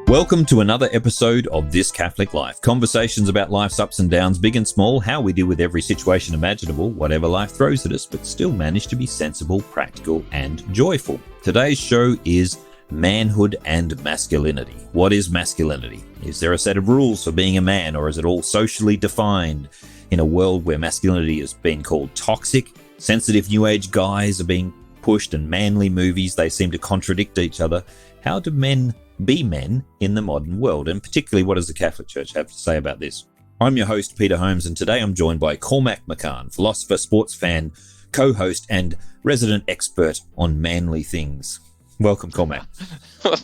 Welcome to another episode of This Catholic Life. Conversations about life's ups and downs, big and small, how we deal with every situation imaginable, whatever life throws at us, but still manage to be sensible, practical, and joyful. Today's show is Manhood and Masculinity. What is masculinity? Is there a set of rules for being a man, or is it all socially defined in a world where masculinity has been called toxic? Sensitive new age guys are being pushed, and manly movies, they seem to contradict each other. How do men be men in the modern world? And particularly, what does the Catholic Church have to say about this? I'm your host, Peter Holmes, and today I'm joined by Cormac McCaughan, philosopher, sports fan, co-host, and resident expert on manly things. Welcome, Cormac.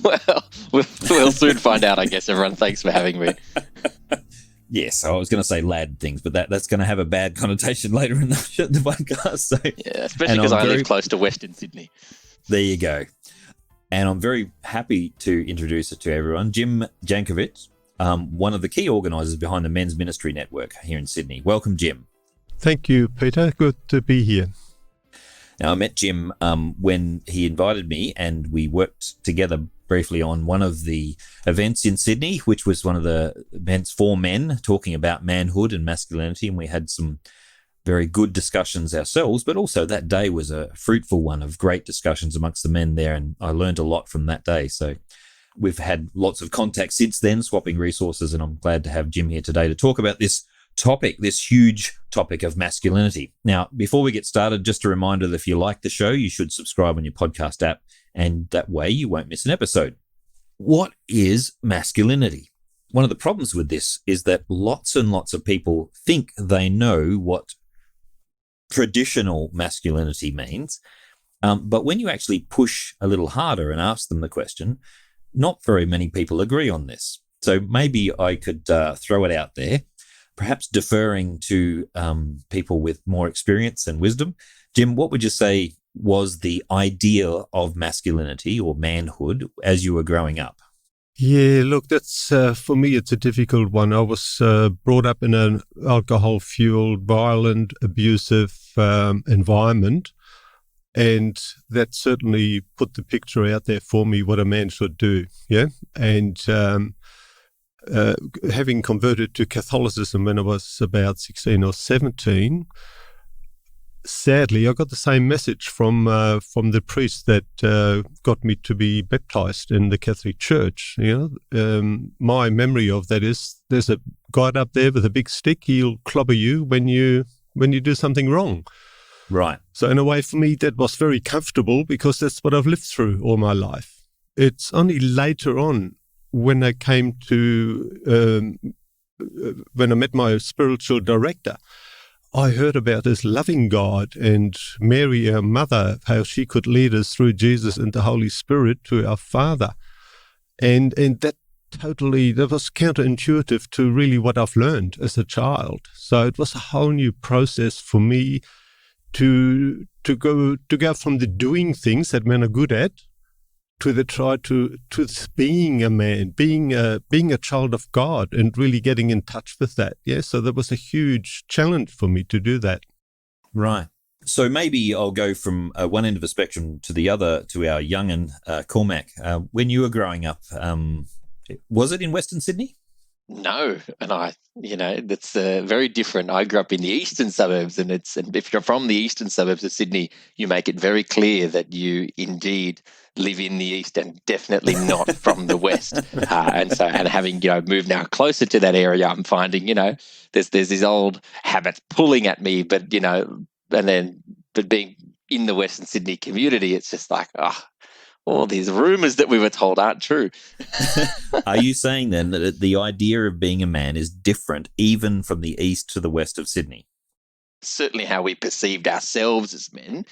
Well, we'll soon find out, I guess, everyone. Thanks for having me. Yes, I was going to say lad things, but that's going to have a bad connotation later in the podcast. So, yeah, especially because I live close to Western Sydney. There you go. And I'm very happy to introduce it to everyone. Jim Jankiewicz, one of the key organisers behind the Men's Ministry Network here in Sydney. Welcome, Jim. Thank you, Peter. Good to be here. Now, I met Jim when he invited me, and we worked together briefly on one of the events in Sydney, which was one of the events for men, talking about manhood and masculinity, and we had some very good discussions ourselves, but also that day was a fruitful one of great discussions amongst the men there, and I learned a lot from that day. So we've had lots of contact since then, swapping resources, and I'm glad to have Jim here today to talk about this topic, this huge topic of masculinity. Now, before we get started, just a reminder that if you like the show, you should subscribe on your podcast app, and that way you won't miss an episode. What is masculinity? One of the problems with this is that lots and lots of people think they know what traditional masculinity means, but when you actually push a little harder and ask them the question, not very many people agree on this. So maybe I could throw it out there, perhaps deferring to people with more experience and wisdom. Jim, what would you say was the idea of masculinity or manhood as you were growing up? Yeah, look, that's for me, it's a difficult one. I was brought up in an alcohol-fueled, violent, abusive environment, and that certainly put the picture out there for me what a man should do. Yeah, and having converted to Catholicism when I was about 16 or 17. Sadly, I got the same message from the priest that got me to be baptized in the Catholic Church. You know, my memory of that is there's a God up there with a big stick. He'll clobber you when you do something wrong. Right. So in a way, for me, that was very comfortable because that's what I've lived through all my life. It's only later on when I came to when I met my spiritual director, I heard about this loving God and Mary, our mother, how she could lead us through Jesus and the Holy Spirit to our Father. And that was counterintuitive to really what I've learned as a child. So it was a whole new process for me to go from the doing things that men are good at to this being a man, being a child of God, and really getting in touch with that. Yeah, so that was a huge challenge for me to do that. Right. So maybe I'll go from one end of the spectrum to the other, to our young'un, Cormac. When you were growing up, was it in Western Sydney? No, and that's very different. I grew up in the eastern suburbs, and if you're from the eastern suburbs of Sydney, you make it very clear that you indeed live in the east and definitely not from the west. And having moved now closer to that area, I'm finding there's these old habits pulling at me, but being in the Western Sydney community, it's just like all these rumours that we were told aren't true. Are you saying then that the idea of being a man is different even from the east to the west of Sydney? Certainly how we perceived ourselves as men,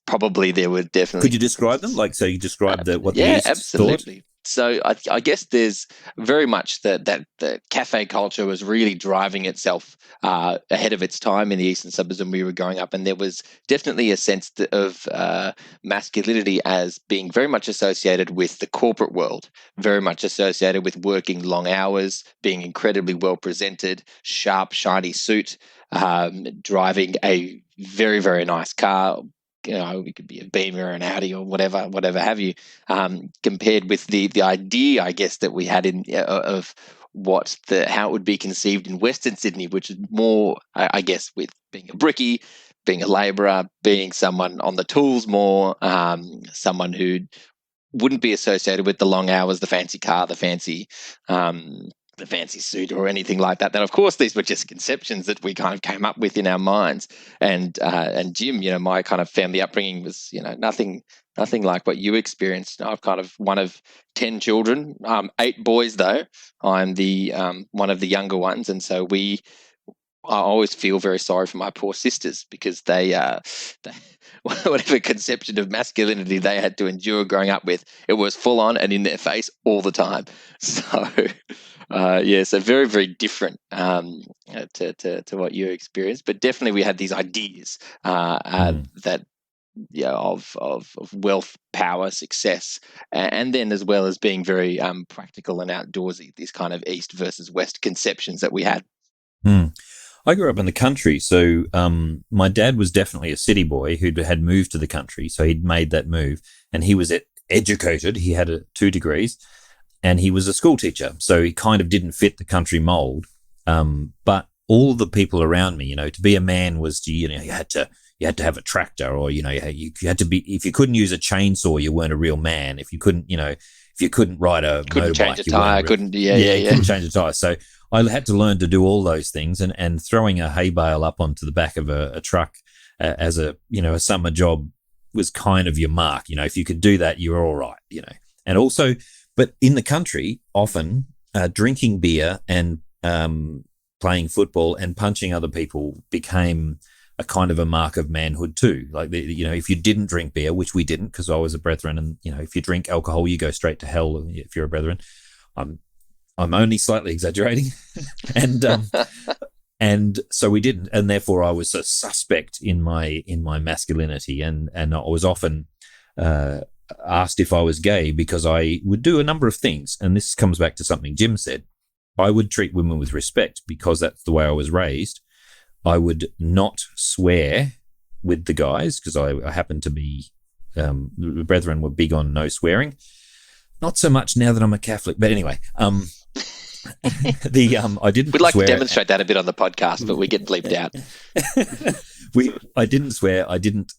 probably there were definitely... Could you describe them? So you described what the east absolutely. thought? So I guess there's very much that the cafe culture was really driving itself ahead of its time in the eastern suburbs when we were growing up, and there was definitely a sense of masculinity as being very much associated with the corporate world, very much associated with working long hours, being incredibly well presented, sharp, shiny suit, driving a very, very nice car, it could be a Beamer or an Audi or whatever have you, compared with the idea, I guess, that we had of how it would be conceived in Western Sydney, which is more, I guess, with being a brickie, being a labourer, being someone on the tools more, someone who wouldn't be associated with the long hours, the fancy car, the fancy suit or anything like that. Then, of course, these were just conceptions that we kind of came up with in our minds. And Jim, my kind of family upbringing was, nothing like what you experienced. I'm kind of one of 10 children, 8 boys though. I'm the one of the younger ones, and so I always feel very sorry for my poor sisters because they whatever conception of masculinity they had to endure growing up with, it was full on and in their face all the time. So, so very, very different to what you experienced. But definitely we had these ideas that of wealth, power, success, and then as well as being very practical and outdoorsy, these kind of East versus West conceptions that we had. I grew up in the country, so my dad was definitely a city boy who had moved to the country, so he'd made that move, and he was educated. He had 2 degrees, and he was a school teacher, so he kind of didn't fit the country mold. But all the people around me, to be a man was you had to have a tractor, or you had to be. If you couldn't use a chainsaw, you weren't a real man. If you couldn't, if you couldn't ride a couldn't motorbike, change a tire, couldn't change a tire. So I had to learn to do all those things, and throwing a hay bale up onto the back of a truck as a summer job was kind of your mark. If you could do that, you were all right. And also, but in the country, often drinking beer and playing football and punching other people became a kind of a mark of manhood too. Like, if you didn't drink beer, which we didn't because I was a Brethren, and, if you drink alcohol, you go straight to hell if you're a Brethren. I'm only slightly exaggerating. And so we didn't. And therefore I was a suspect in my masculinity. And I was often asked if I was gay because I would do a number of things. And this comes back to something Jim said. I would treat women with respect because that's the way I was raised. I would not swear with the guys because I happened to be, the Brethren were big on no swearing. Not so much now that I'm a Catholic, but anyway, I didn't. We'd like swear. to demonstrate that a bit on the podcast, but we get bleeped out. I didn't swear. I didn't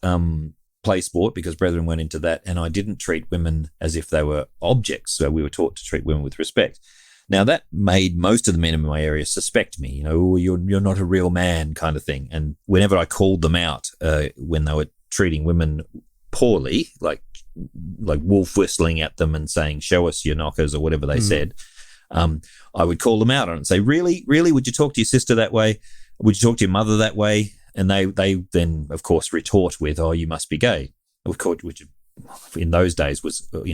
play sport because Brethren went into that, and I didn't treat women as if they were objects. So we were taught to treat women with respect. Now that made most of the men in my area suspect me, you're not a real man kind of thing. And whenever I called them out when they were treating women poorly, like wolf whistling at them and saying, "Show us your knockers," or whatever they said, I would call them out on it and say, really, would you talk to your sister that way? Would you talk to your mother that way? And they then, of course, retort with, "Oh, you must be gay," of course, which in those days was, a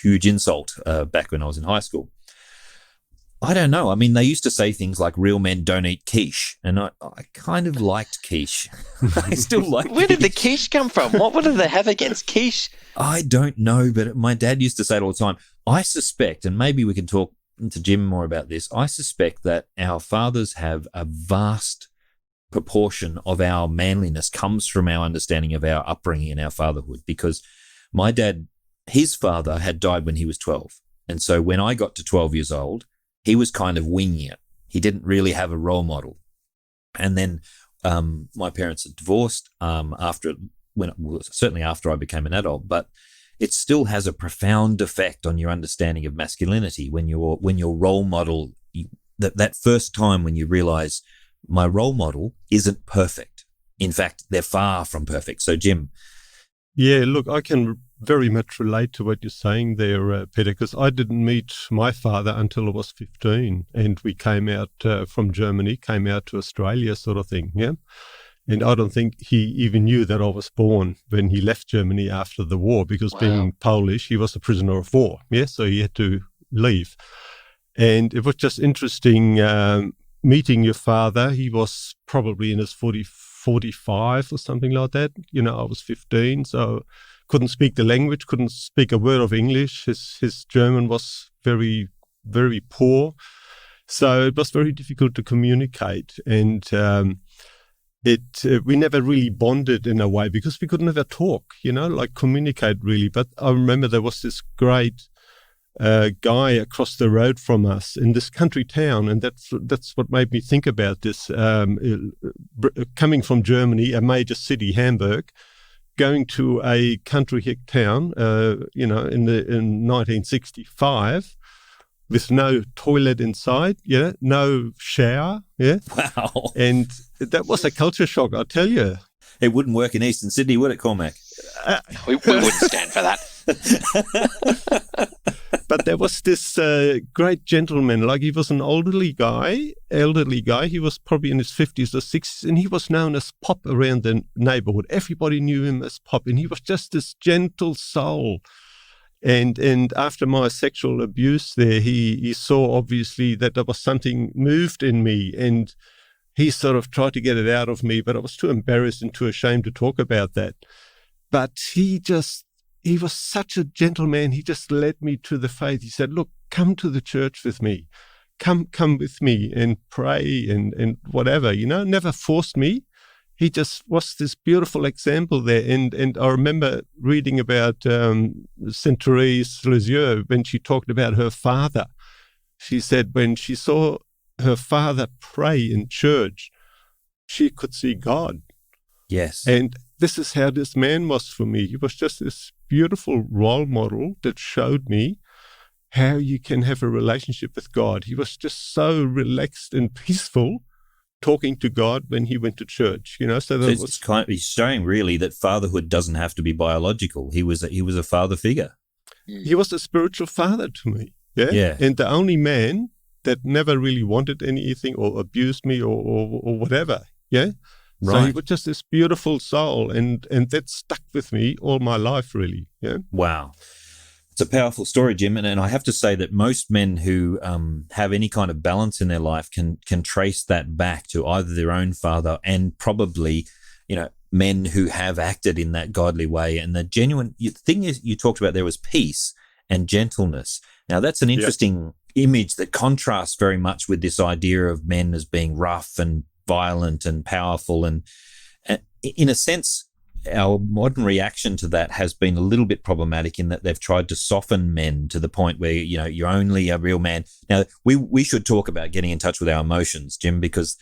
huge insult back when I was in high school. I don't know. I mean, they used to say things like real men don't eat quiche, and I kind of liked quiche. I still like Where did the quiche come from? What did they have against quiche? I don't know, but my dad used to say it all the time. I suspect, and maybe we can talk to Jim more about this, I suspect that our fathers have a vast proportion of our manliness comes from our understanding of our upbringing and our fatherhood, because my dad, his father had died when he was 12. And so when I got to 12 years old, he was kind of winging it. He didn't really have a role model. And then my parents had divorced certainly after I became an adult, but it still has a profound effect on your understanding of masculinity when your role model, that first time when you realize my role model isn't perfect. In fact, they're far from perfect. So Jim. Yeah, look, I can very much relate to what you're saying there, Peter, because I didn't meet my father until I was 15, and we came out from Germany, came out to Australia sort of thing, yeah? And I don't think he even knew that I was born when he left Germany after the war, because being Polish, he was a prisoner of war, yeah? So he had to leave. And it was just interesting meeting your father. He was probably in his 45 or something like that. I was 15, so couldn't speak the language, couldn't speak a word of English. His German was very, very poor. So it was very difficult to communicate. And we never really bonded in a way because we could never talk, like communicate really. But I remember there was this great guy across the road from us in this country town, and that's what made me think about this. Coming from Germany, a major city, Hamburg, going to a country hick town, in 1965. With no toilet inside, no shower, Wow. And that was a culture shock, I tell you. It wouldn't work in Eastern Sydney, would it, Cormac? We wouldn't stand for that. But there was this great gentleman, like he was an elderly guy. He was probably in his 50s or 60s, and he was known as Pop around the neighborhood. Everybody knew him as Pop, and he was just this gentle soul. And after my sexual abuse there, he saw obviously that there was something moved in me, and he sort of tried to get it out of me, but I was too embarrassed and too ashamed to talk about that. But he was such a gentleman. He just led me to the faith. He said, look, come to the church with me. Come with me and pray and whatever, never forced me. He just was this beautiful example there. And I remember reading about Saint Therese Lisieux when she talked about her father. She said when she saw her father pray in church, she could see God. Yes. And this is how this man was for me. He was just this beautiful role model that showed me how you can have a relationship with God. He was just so relaxed and peaceful talking to God when he went to church, So he's showing really that fatherhood doesn't have to be biological. He was a father figure. He was a spiritual father to me. Yeah. And the only man that never really wanted anything or abused me or whatever. Yeah. Right. So he was just this beautiful soul, and that stuck with me all my life, really. Yeah. Wow. It's a powerful story, Jim, and I have to say that most men who have any kind of balance in their life can trace that back to either their own father and probably, men who have acted in that godly way. And the genuine thing is, you talked about there was peace and gentleness. Now, that's an interesting image that contrasts very much with this idea of men as being rough and violent and powerful. And in a sense, our modern reaction to that has been a little bit problematic in that they've tried to soften men to the point where, you're only a real man. Now, we should talk about getting in touch with our emotions, Jim, because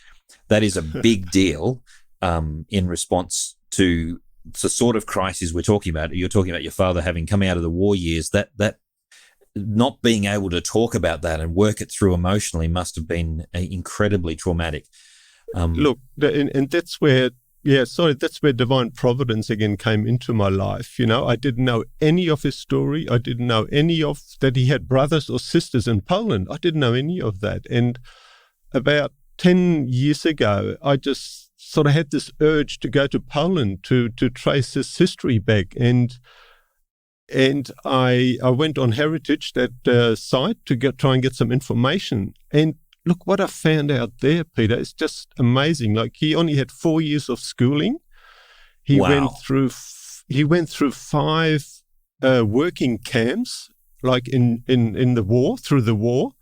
that is a big deal in response to the sort of crisis we're talking about. You're talking about your father having come out of the war years. That not being able to talk about that and work it through emotionally must have been incredibly traumatic. Look, and that's where that's where divine providence again came into my life. I didn't know any of his story. I didn't know any of that he had brothers or sisters in Poland. I didn't know any of that. And about 10 years ago, I just sort of had this urge to go to Poland to trace his history back. And I went on Heritage, that site, to try and get some information. And look, what I found out there, Peter, is just amazing. Like, he only had 4 years of schooling. He went through 5 working camps, like in the war, through the war.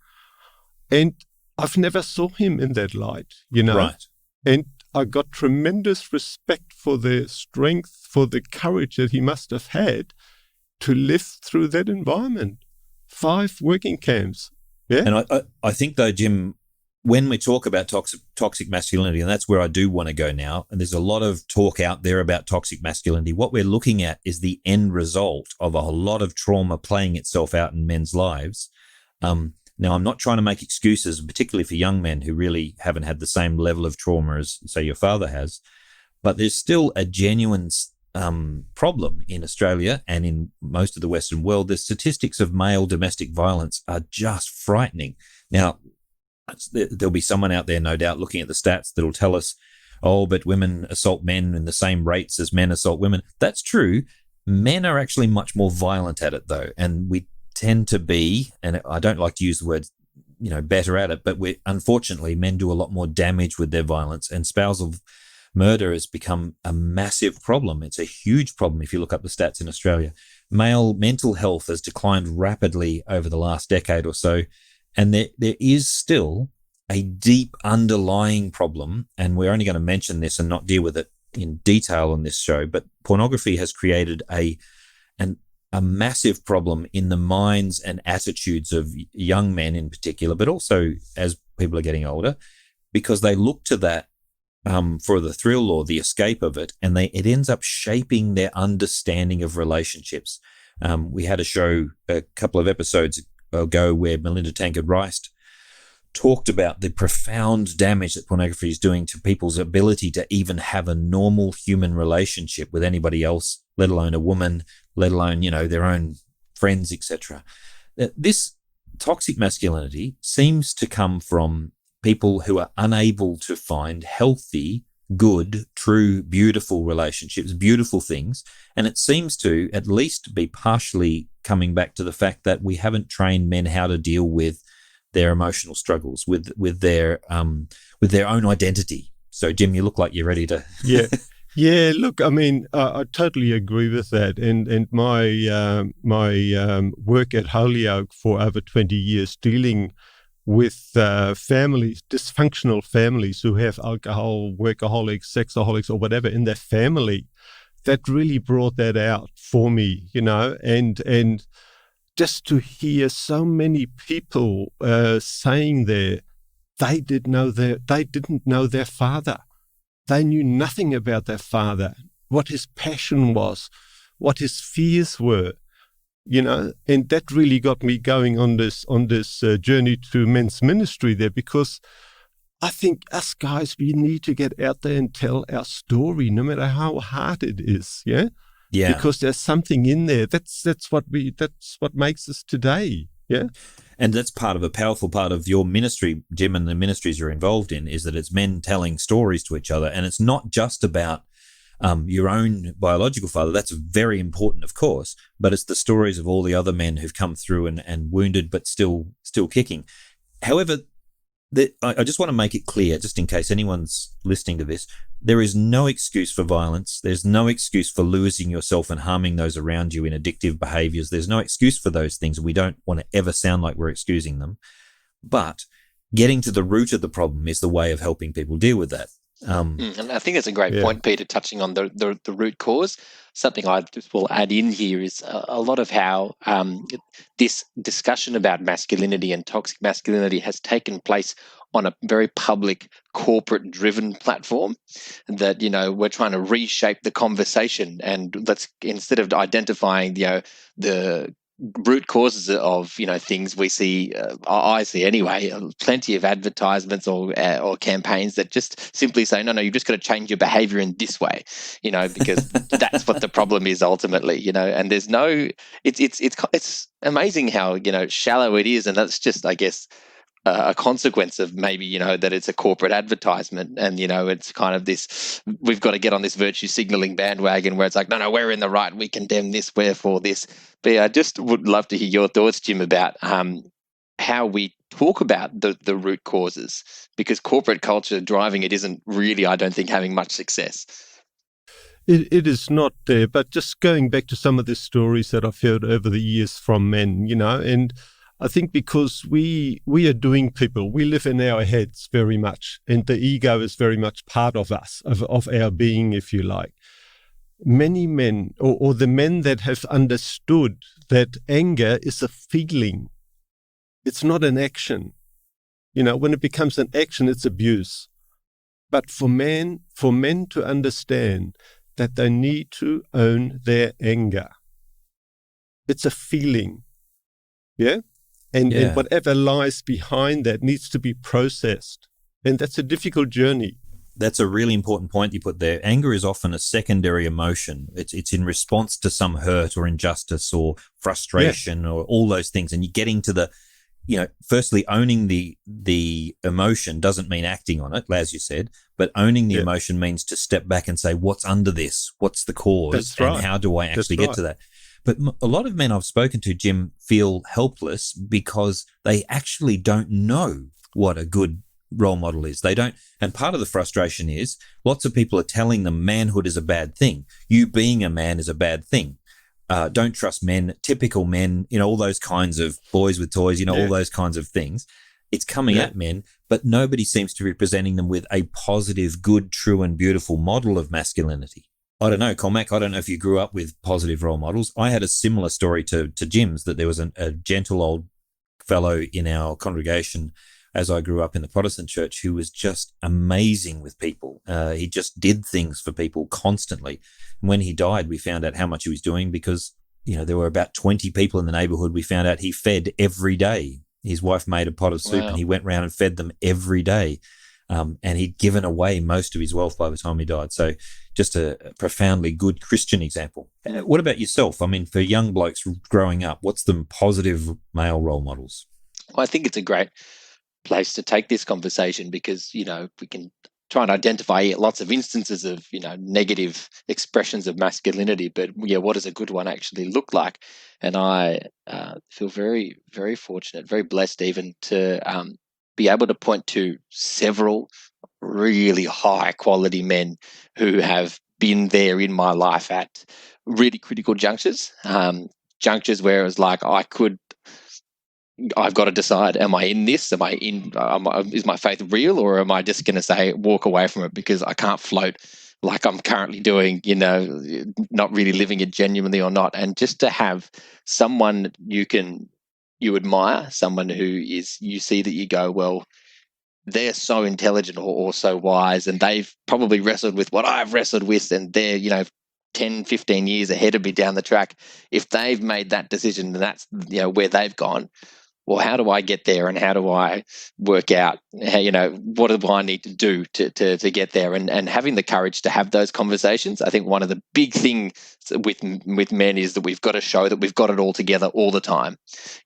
And I've never saw him in that light, Right. And I got tremendous respect for the strength, for the courage that he must have had to live through that environment. 5 working camps. Yeah. And I think, though, Jim, when we talk about toxic masculinity, and that's where I do want to go now, and there's a lot of talk out there about toxic masculinity, what we're looking at is the end result of a lot of trauma playing itself out in men's lives. Now, I'm not trying to make excuses, particularly for young men who really haven't had the same level of trauma as, say, your father has, but there's still a genuine problem in Australia and in most of the Western world. The statistics of male domestic violence are just frightening. Now, there'll be someone out there, no doubt, looking at the stats that'll tell us, oh, but women assault men in the same rates as men assault women. That's true. Men are actually much more violent at it, though, and we tend to be, and I don't like to use the word, better at it, but unfortunately, men do a lot more damage with their violence, and spousal murder has become a massive problem. It's a huge problem if you look up the stats in Australia. Male mental health has declined rapidly over the last decade or so, and there is still a deep underlying problem, and we're only going to mention this and not deal with it in detail on this show, but pornography has created a massive problem in the minds and attitudes of young men in particular, but also as people are getting older, because they look to that for the thrill or the escape of it, and it ends up shaping their understanding of relationships. We had a show a couple of episodes ago where Melinda Tankard-Rice talked about the profound damage that pornography is doing to people's ability to even have a normal human relationship with anybody else, let alone a woman, let alone, their own friends, etc. This toxic masculinity seems to come from people who are unable to find healthy, good, true, beautiful relationships, beautiful things. And it seems to at least be partially coming back to the fact that we haven't trained men how to deal with their emotional struggles, with their own identity. So, Jim, you look like you're ready to. Yeah. Look, I mean, I totally agree with that. And my work at Holyoke for over 20 years, dealing with families, dysfunctional families who have alcohol, workaholics, sexaholics, or whatever in their family, that really brought that out for me, and just to hear so many people saying they didn't know their father. They knew nothing about their father, what his passion was, what his fears were, and that really got me going on this journey to men's ministry there, because I think us guys, we need to get out there and tell our story, no matter how hard it is. Yeah. Yeah. Because there's something in there. That's what makes us today. Yeah. And that's a powerful part of your ministry, Jim, and the ministries you're involved in, is that it's men telling stories to each other. And it's not just about your own biological father. That's very important, of course, but it's the stories of all the other men who've come through and wounded, but still kicking. However, I just want to make it clear, just in case anyone's listening to this, there is no excuse for violence. There's no excuse for losing yourself and harming those around you in addictive behaviors. There's no excuse for those things. We don't want to ever sound like we're excusing them. But getting to the root of the problem is the way of helping people deal with that. And I think it's a great point, Peter, touching on the root cause. Something I just will add in here is a lot of how this discussion about masculinity and toxic masculinity has taken place on a very public, corporate-driven platform. That we're trying to reshape the conversation, and instead of identifying the root causes of things we see, I see anyway, plenty of advertisements or campaigns that just simply say, no, you've just got to change your behavior in this way, because that's what the problem is ultimately, and there's no, it's amazing how shallow it is, and that's just, I guess, a consequence of maybe, that it's a corporate advertisement, and, it's kind of this, we've got to get on this virtue signaling bandwagon where it's like, no, we're in the right, we condemn this, wherefore this. But I just would love to hear your thoughts, Jim, about how we talk about the root causes, because corporate culture driving it isn't really, I don't think, having much success. It is not there, but just going back to some of the stories that I've heard over the years from men, and I think because we are doing people, we live in our heads very much, and the ego is very much part of us, of our being, if you like. Many men, or the men that have understood that anger is a feeling, it's not an action. When it becomes an action, it's abuse. But for men to understand that they need to own their anger, it's a feeling, yeah? And whatever lies behind that needs to be processed. And that's a difficult journey. That's a really important point you put there. Anger is often a secondary emotion. It's in response to some hurt or injustice or frustration or all those things. And you're getting to the, firstly, owning the emotion doesn't mean acting on it, as you said, but owning the emotion means to step back and say, what's under this? What's the cause? That's right. And how do I actually get to that? But a lot of men I've spoken to, Jim, feel helpless because they actually don't know what a good role model is. They don't. And part of the frustration is lots of people are telling them manhood is a bad thing. You being a man is a bad thing. Don't trust men, typical men, all those kinds of boys with toys, all those kinds of things. It's coming at men, but nobody seems to be presenting them with a positive, good, true, and beautiful model of masculinity. I don't know, Cormac, I don't know if you grew up with positive role models. I had a similar story to Jim's, that there was a gentle old fellow in our congregation as I grew up in the Protestant church who was just amazing with people. He just did things for people constantly. And when he died, we found out how much he was doing because, there were about 20 people in the neighborhood. We found out he fed every day. His wife made a pot of soup and he went round and fed them every day. And he'd given away most of his wealth by the time he died. So just a profoundly good Christian example. What about yourself? I mean, for young blokes growing up, what's the positive male role models? Well, I think it's a great place to take this conversation because, we can try and identify lots of instances of, negative expressions of masculinity. But, what does a good one actually look like? And I feel very, very fortunate, very blessed even to be able to point to several really high quality men who have been there in my life at really critical junctures, junctures where it was like I've got to decide, am I in this? Is my faith real, or am I just going to say walk away from it because I can't float like I'm currently doing, not really living it genuinely or not. And just to have someone you admire, someone who you see that you go, well, they're so intelligent or so wise, and they've probably wrestled with what I've wrestled with, and they're, 10, 15 years ahead of me down the track. If they've made that decision, then that's, where they've gone. Well, how do I get there, and how do I work out, what do I need to do to get there? And having the courage to have those conversations. I think one of the big things with men is that we've got to show that we've got it all together all the time.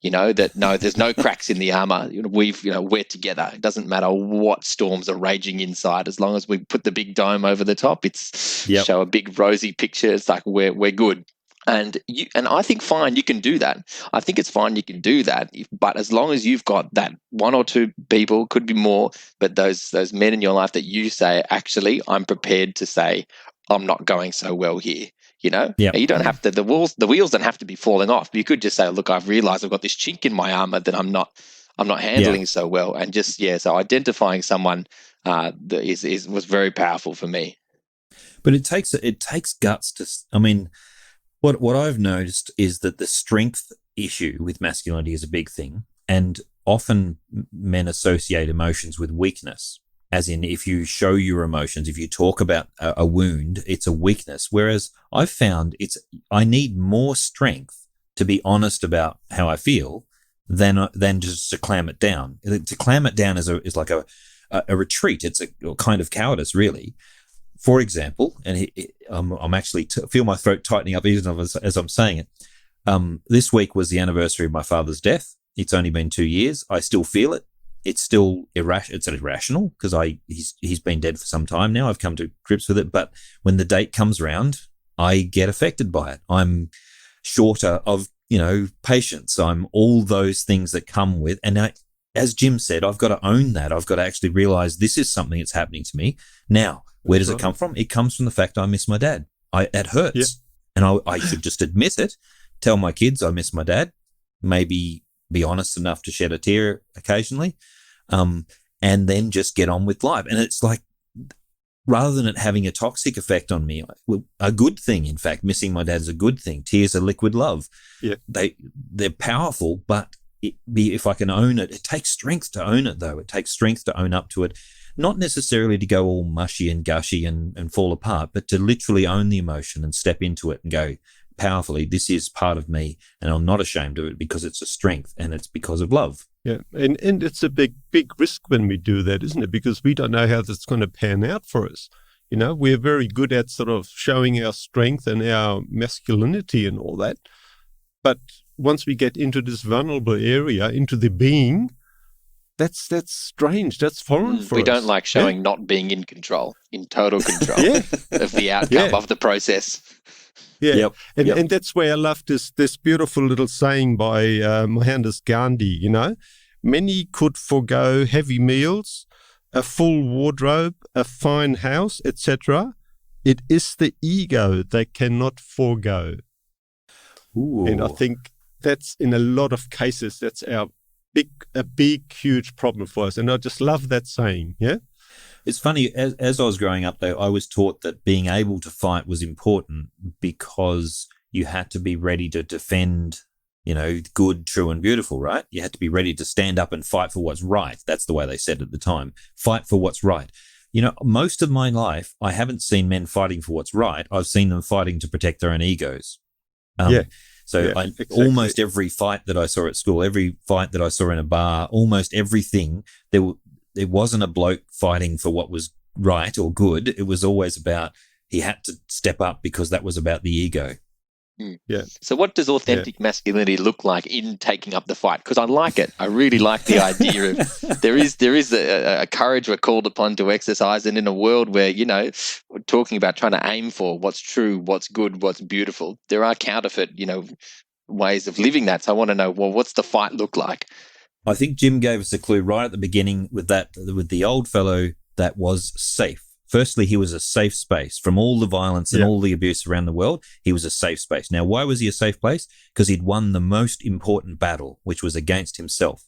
That no, there's no cracks in the armor. We're together. It doesn't matter what storms are raging inside, as long as we put the big dome over the top. Show a big rosy picture. It's like we're good. And I think fine, you can do that. I think it's fine, you can do that. But as long as you've got that one or two people, could be more, but those men in your life that you say, actually, I'm prepared to say, I'm not going so well here. You don't have to. The wheels don't have to be falling off. You could just say, look, I've realized I've got this chink in my armor that I'm not handling so well. And just so identifying someone that was very powerful for me. But it takes guts to. I mean. What I've noticed is that the strength issue with masculinity is a big thing, and often men associate emotions with weakness, as in if you show your emotions, if you talk about a wound, it's a weakness. Whereas I've found I need more strength to be honest about how I feel than just to clam it down. To clam it down is like a retreat. It's a kind of cowardice, really. For example, and I'm actually feel my throat tightening up even as I'm saying it. This week was the anniversary of my father's death. It's only been 2 years. I still feel it. It's still It's irrational because he's been dead for some time now. I've come to grips with it. But when the date comes around, I get affected by it. I'm shorter of patience. I'm all those things that come with. And as Jim said, I've got to own that. I've got to actually realize this is something that's happening to me now. Where does it come from? It comes from the fact I miss my dad. It hurts. Yeah. And I should just admit it, tell my kids I miss my dad, maybe be honest enough to shed a tear occasionally, and then just get on with life. And it's like, rather than it having a toxic effect on me, a good thing, in fact, missing my dad is a good thing. Tears are liquid love. Yeah. They're powerful, but if I can own it, it takes strength to own it, though. It takes strength to own up to it. Not necessarily to go all mushy and gushy and fall apart, but to literally own the emotion and step into it and go powerfully, this is part of me and I'm not ashamed of it because it's a strength and it's because of love. Yeah, and it's a big risk when we do that, isn't it? Because we don't know how that's going to pan out for us. We're very good at sort of showing our strength and our masculinity and all that. But once we get into this vulnerable area, into the being, that's strange. That's foreign for us. We don't like showing not being in control, in total control of the outcome of the process. Yeah, and that's where I love this beautiful little saying by Mohandas Gandhi, many could forgo heavy meals, a full wardrobe, a fine house, etc. It is the ego they cannot forgo. Ooh. And I think that's in a lot of cases, that's our a big, huge problem for us. And I just love that saying. Yeah. It's funny, as I was growing up, though, I was taught that being able to fight was important because you had to be ready to defend, good, true, and beautiful, right? You had to be ready to stand up and fight for what's right. That's the way they said at the time. Fight for what's right. Most of my life, I haven't seen men fighting for what's right. I've seen them fighting to protect their own egos. Exactly. Almost every fight that I saw at school, every fight that I saw in a bar, almost everything, it wasn't a bloke fighting for what was right or good. It was always about he had to step up because that was about the ego. Yeah. So what does authentic masculinity look like in taking up the fight? Because I like it. I really like the idea of there is a courage we're called upon to exercise, and in a world where, we're talking about trying to aim for what's true, what's good, what's beautiful, there are counterfeit, ways of living that. So I want to know, well, what's the fight look like? I think Jim gave us a clue right at the beginning with the old fellow that was safe. Firstly, he was a safe space from all the violence and all the abuse around the world. He was a safe space. Now, why was he a safe place? Because he'd won the most important battle, which was against himself.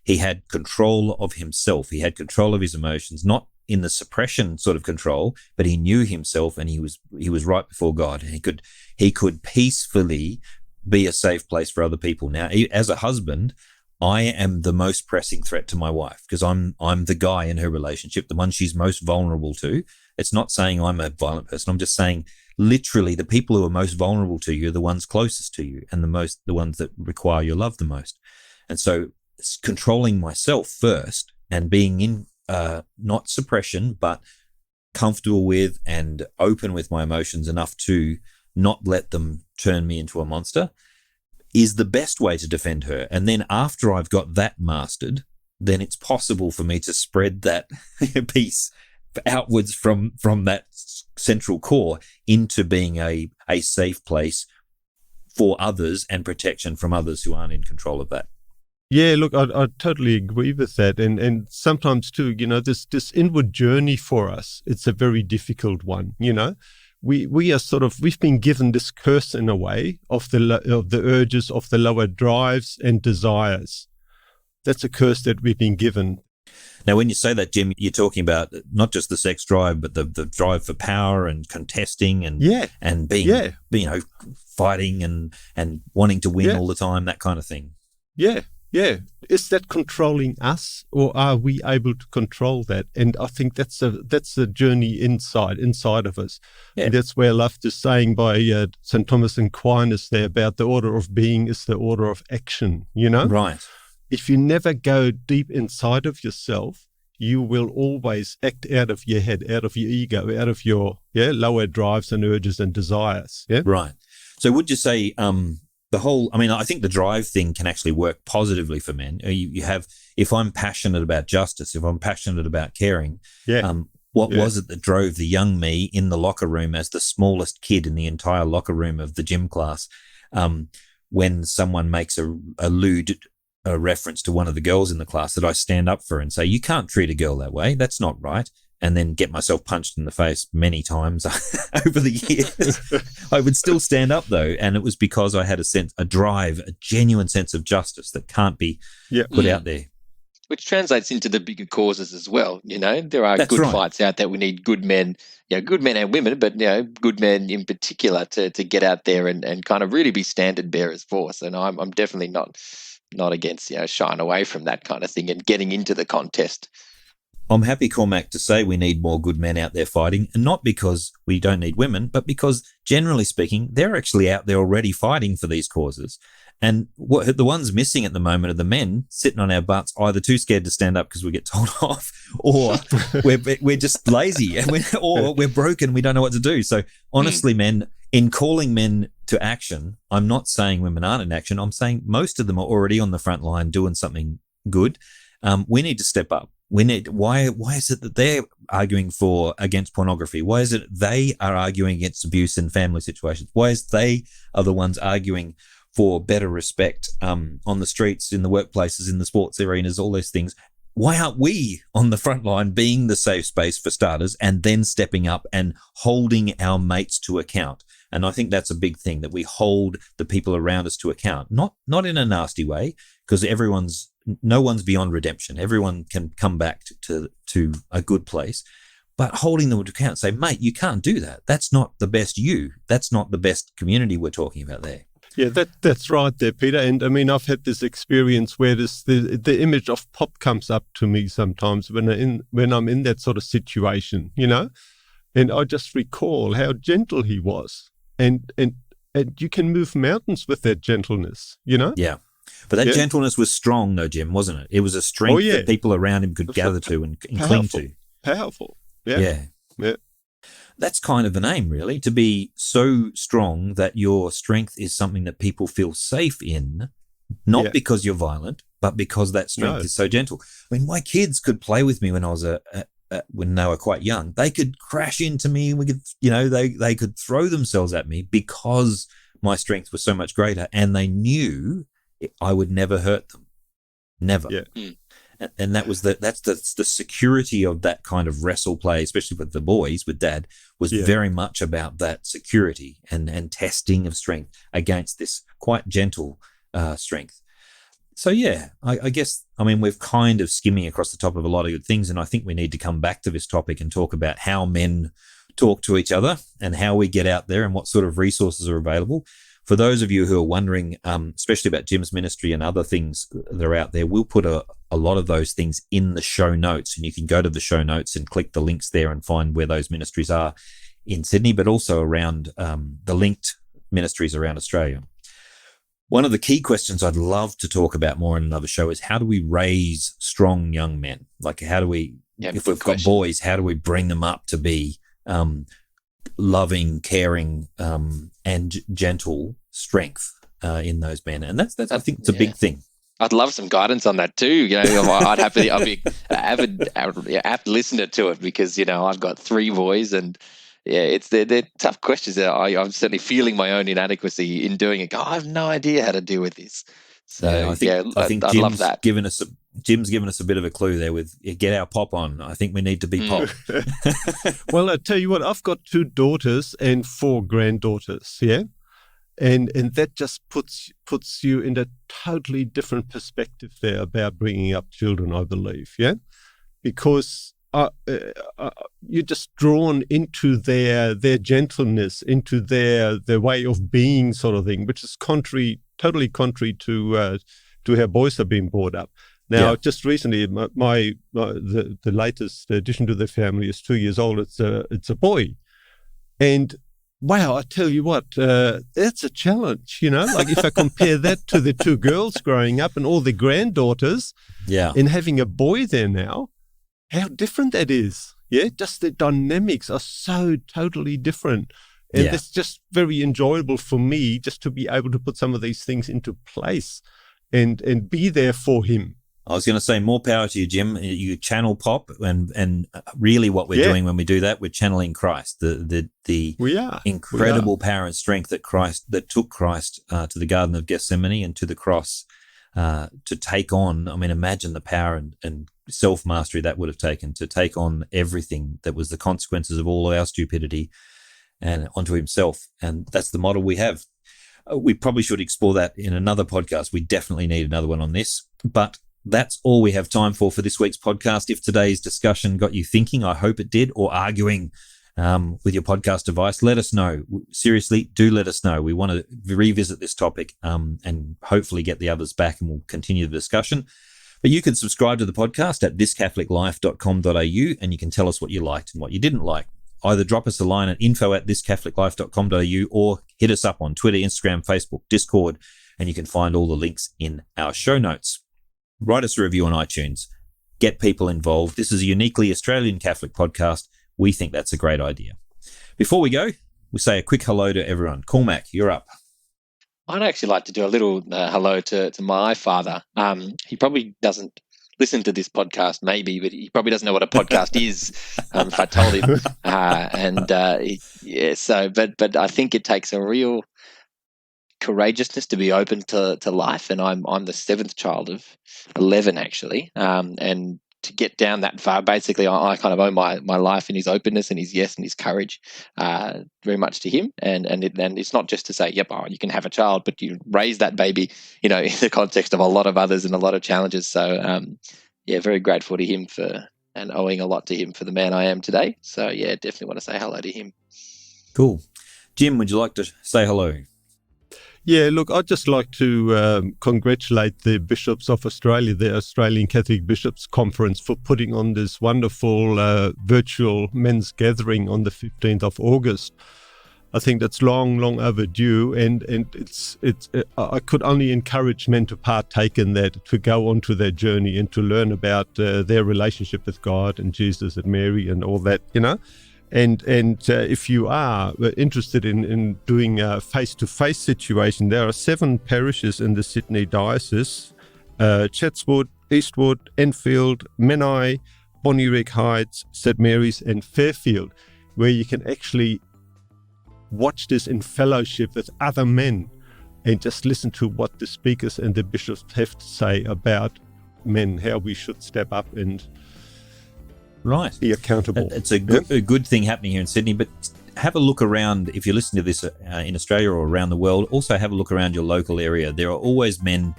He had control of himself. He had control of his emotions, not in the suppression sort of control, but he knew himself, and he was right before God. He could peacefully be a safe place for other people. Now, as a husband, I am the most pressing threat to my wife because I'm the guy in her relationship, the one she's most vulnerable to. It's not saying I'm a violent person. I'm just saying literally the people who are most vulnerable to you are the ones closest to you and the ones that require your love the most. And so controlling myself first and being in not suppression, but comfortable with and open with my emotions enough to not let them turn me into a monster is the best way to defend her. And then after I've got that mastered, then it's possible for me to spread that piece outwards from that central core into being a safe place for others and protection from others who aren't in control of that. Yeah, look, I totally agree with that. And sometimes too, this inward journey for us, it's a very difficult one, We are we've been given this curse in a way of the urges, of the lower drives and desires. That's a curse that we've been given. Now, when you say that, Jim, you're talking about not just the sex drive, but the drive for power and contesting and being, fighting and wanting to win all the time, that kind of thing. Yeah. Yeah. Is that controlling us, or are we able to control that? And I think that's a journey inside of us. Yeah. And that's where I love the saying by St. Thomas Aquinas there about the order of being is the order of action, Right. If you never go deep inside of yourself, you will always act out of your head, out of your ego, out of your lower drives and urges and desires. Yeah. Right. So would you say I think the drive thing can actually work positively for men. You have, if I'm passionate about justice, if I'm passionate about caring, what was it that drove the young me in the locker room as the smallest kid in the entire locker room of the gym class, when someone makes a lewd reference to one of the girls in the class, that I stand up for and say, you can't treat a girl that way. That's not right. And then get myself punched in the face many times over the years. I would still stand up though. And it was because I had a drive, a genuine sense of justice that can't be put out there. Which translates into the bigger causes as well. There are That's good right. fights out there. We need good men, good men and women, but, good men in particular to get out there and kind of really be standard bearers for us. And I'm definitely not against, shying away from that kind of thing and getting into the contest. I'm happy, Cormac, to say we need more good men out there fighting, and not because we don't need women, but because, generally speaking, they're actually out there already fighting for these causes. And the ones missing at the moment are the men sitting on our butts, either too scared to stand up because we get told off, or we're just lazy, and we're broken, we don't know what to do. So honestly, men, in calling men to action, I'm not saying women aren't in action. I'm saying most of them are already on the front line doing something good. We need to step up. Why is it that they're arguing against pornography? Why is it they are arguing against abuse in family situations? Why is they are the ones arguing for better respect on the streets, in the workplaces, in the sports arenas, all those things? Why aren't we on the front line being the safe space for starters, and then stepping up and holding our mates to account? And I think that's a big thing, that we hold the people around us to account, not in a nasty way, because everyone's no one's beyond redemption. Everyone can come back to a good place. But holding them to account, say, mate, you can't do that. That's not the best you. That's not the best community we're talking about there. Yeah, that's right there, Peter. And I mean, I've had this experience where the image of Pop comes up to me sometimes when I'm in that sort of situation, you know, and I just recall how gentle he was, and you can move mountains with that gentleness, you know. Yeah, but that gentleness was strong, though, Jim, wasn't it? It was a strength that people around him could gather to and cling to. Powerful. Yeah. That's kind of the aim, really, to be so strong that your strength is something that people feel safe in, not because you're violent, but because that strength is so gentle. I mean, my kids could play with me when I was when they were quite young. They could crash into me. We could, you know, they could throw themselves at me because my strength was so much greater, and they knew I would never hurt them, never. Yeah. And that's the security of that kind of wrestle play, especially with the boys, with Dad, was very much about that security and testing of strength against this quite gentle strength. So, I guess, I mean, we're kind of skimming across the top of a lot of good things, and I think we need to come back to this topic and talk about how men talk to each other and how we get out there and what sort of resources are available. For those of you who are wondering, especially about Jim's ministry and other things that are out there, we'll put a lot of those things in the show notes, and you can go to the show notes and click the links there and find where those ministries are in Sydney, but also around the linked ministries around Australia. One of the key questions I'd love to talk about more in another show is how do we raise strong young men? Like, how do we, if we've got boys, how do we bring them up to be loving, caring, and gentle strength in those men? And that's I think it's a big thing. I'd love some guidance on that too. You know, I'd be an avid listener to it, because, you know, I've got 3 boys, and they're tough questions. I'm certainly feeling my own inadequacy in doing it. I have no idea how to deal with this. So I think I'd love that. Jim's given us a bit of a clue there with get our pop on. I think we need to be pop. Well, I tell you what, I've got 2 daughters and 4 granddaughters. Yeah. And that just puts you in a totally different perspective there about bringing up children, I believe, yeah? Because you're just drawn into their gentleness, into their way of being, sort of thing, which is totally contrary to how boys are being brought up. Now, just recently, the latest addition to the family is 2 years old. It's a boy, and wow, I tell you what, it's a challenge, you know, like if I compare that to the 2 girls growing up and all the granddaughters and having a boy there now, how different that is. Yeah, just the dynamics are so totally different. And it's just very enjoyable for me just to be able to put some of these things into place and be there for him. I was going to say, more power to you, Jim. You channel pop, and really what we're doing when we do that, we're channeling Christ, the incredible power and strength that took Christ to the Garden of Gethsemane and to the cross to take on. I mean, imagine the power and self-mastery that would have taken to take on everything that was the consequences of all our stupidity and onto himself. And that's the model we have. We probably should explore that in another podcast. We definitely need another one on this, but that's all we have time for this week's podcast. If today's discussion got you thinking, I hope it did, or arguing with your podcast device, let us know. Seriously, do let us know. We want to revisit this topic and hopefully get the others back, and we'll continue the discussion. But you can subscribe to the podcast at thiscatholiclife.com.au, and you can tell us what you liked and what you didn't like. Either drop us a line at info@thiscatholiclife.com.au or hit us up on Twitter, Instagram, Facebook, Discord, and you can find all the links in our show notes. Write us a review on iTunes. Get people involved. This is a uniquely Australian Catholic podcast. We think that's a great idea. Before we go, we say a quick hello to everyone. Cormac, you're up. I'd actually like to do a little hello to my father. He probably doesn't listen to this podcast, maybe, but he probably doesn't know what a podcast is. If I told him, but I think it takes a real courageousness to be open to life, and I'm the 7th child of 11 actually, and to get down that far. Basically, I kind of owe my life and his openness and his yes and his courage very much to him. And it's not just to say, yep, you can have a child, but you raise that baby, in the context of a lot of others and a lot of challenges. So, very grateful to him and owing a lot to him for the man I am today. So, definitely want to say hello to him. Cool. Jim, would you like to say hello? Yeah, look, I'd just like to congratulate the Bishops of Australia, the Australian Catholic Bishops Conference, for putting on this wonderful virtual men's gathering on the 15th of August. I think that's long overdue, and I could only encourage men to partake in that, to go onto their journey and to learn about their relationship with God and Jesus and Mary and all that, And if you are interested in doing a face-to-face situation, there are 7 parishes in the Sydney Diocese: Chatswood, Eastwood, Enfield, Menai, Bonnyrigg Heights, St Mary's and Fairfield, where you can actually watch this in fellowship with other men and just listen to what the speakers and the bishops have to say about men, how we should step up and be accountable. It's a good thing happening here in Sydney, but have a look around. If you're listening to this in Australia or around the world, also have a look around your local area. There are always men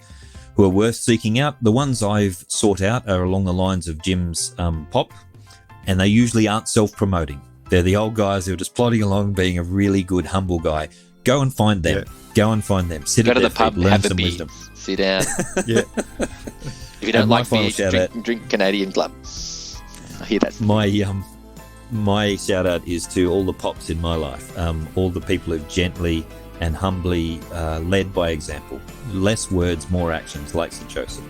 who are worth seeking out. The ones I've sought out are along the lines of Jim's pop, and they usually aren't self-promoting. They're the old guys who are just plodding along, being a really good, humble guy. Go and find them. Yeah. Go and find them. Sit Go at to their the pub, feet, learn have some a beer, wisdom. sit down. Yeah. If you don't like beer, drink Canadian Club. I hear that. My shout out is to all the pops in my life, all the people who've gently and humbly led by example. Less words, more actions, like St. Joseph.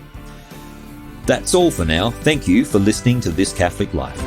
That's all for now. Thank you for listening to This Catholic Life.